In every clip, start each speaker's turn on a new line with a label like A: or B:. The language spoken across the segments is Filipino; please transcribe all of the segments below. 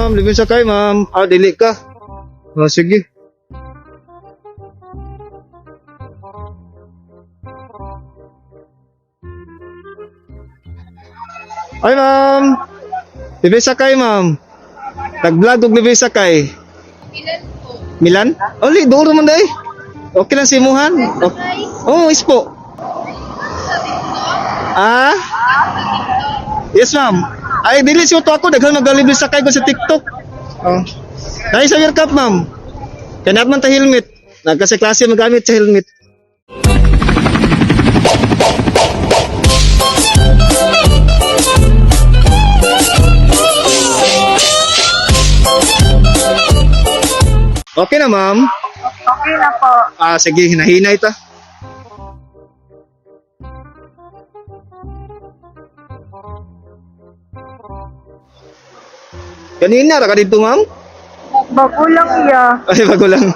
A: ma'am. Libre sakay, ma'am. Dili ka. Sige. Ay, ma'am. Libre sakay, ma'am. Nag-vlog og libre sakay.
B: Ilan po?
A: Milan? Oli, doon man day. Okay lang simuhan. Ispo. Yes, ma'am. Ay, dili siya to ako. Daghang nag-libre sakay ko sa TikTok. Dahil sa World Cup, ma'am. Kaya naman ta helmet. Nagkasa klase magamit sa helmet. Okay na, ma'am.
B: Okay na po.
A: Sige, hinahinay ta. Kanina, ra ka dito, ma'am?
B: Bago lang iya.
A: Ay, bago lang.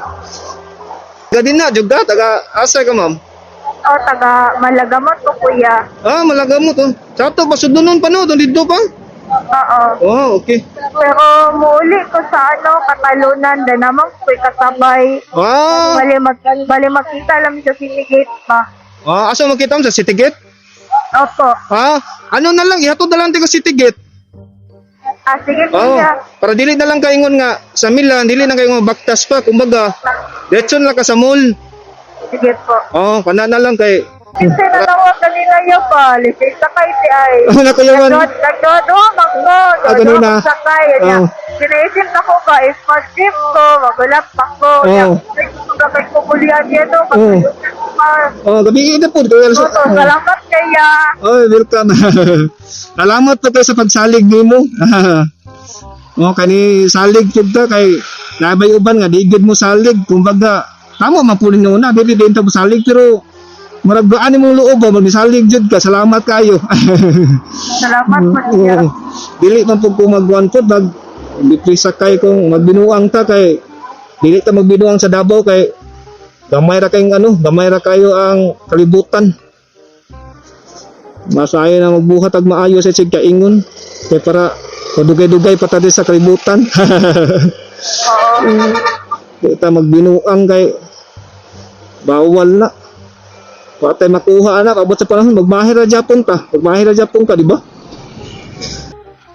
A: Gadin na, juga. Taga, asa ka, ma'am?
B: Taga Malagamot po kuya.
A: Malaga mo to. Sato, pasudunon pa no? Dito pa?
B: Oo.
A: Okay.
B: Pero muuli ko sa Katalunan na naman ko'y kasabay. Bali makita lang sa sinigate pa.
A: Asa makita mo sa City Gate?
B: Opo.
A: Ano na lang, ihatod na lang tayo City Gate.
B: Sige
A: Oo.
B: kuya.
A: Para dili na lang kaingon nga sa Milan, dili na kaingon baktas pa. Kumbaga, letson lang ka sa mall.
B: Sige po.
A: Kana na lang kay...
B: Kasi natawag kanina yun pa. Lisay sakay si ay.
A: Nakuyawan.
B: Nagdodo, magdo.
A: Ganun na.
B: Sakay. Sinaisip na ko ka, is mag-trip ko, magulap pa ko. Kapag kukulian dito,
A: gabi ito po.
B: Salamat kaya.
A: Welcome. Salamat po kayo sa pagsalig nimo. Kani salig jud ta kay nabay uban nga digid mo salig. Kumbaga, tamo mapulin nyo na, dili din ta mo salig pero maragdaan imong loob ba magsalig jud ka. Salamat kayo.
B: Salamat po siya.
A: Dili man pud ko magwan pud sakay kung magbinuang ta kay dili ta magbinuang sa Davao kay gamay ra kayo ang kalibutan. Masayo na magbuhat ag maayo sa sig kaingon kay para dugay-dugay pa ta sa kalibutan. Dili ta magbinuang kay bawal na. Patay makuha na abot sa panahon magmahira Japon ka, di ba?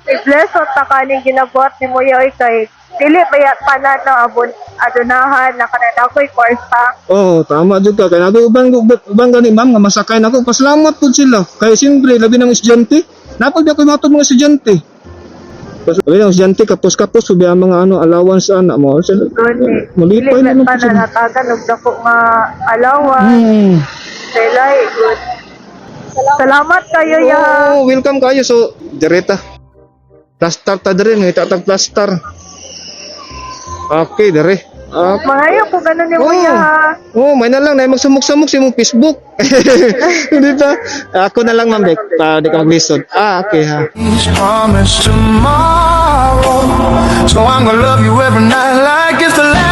B: I-bless o takaning ginabuhat ni mo yoy kay dili bayat panan na adunahan na kanana ko'y kwarta.
A: Tama jud ka kay nago ubang gani ma'am nga masakay nako. Pasalamat pud sila kay siyempre labi ng estudyante. Napag ko matod mga estudyante. Labi ng estudyante kapos subi ang mga allowance ana mo. Malipay na lang
B: sila. Pananatagan og dako nga allowance. Selay good. Salamat kayo ya.
A: Welcome kayo so direta. Plaster ta dire ngita tag plaster. Okay, dire.
B: Mangayo ko ganun ni Kuya.
A: May na lang na magsumok-sumok si mong Facebook. Hindi ta. Ako na lang ma'am, di ka maglisod. Okay ha.
C: Promise tomorrow, so I'm gonna love you every night like it's the last.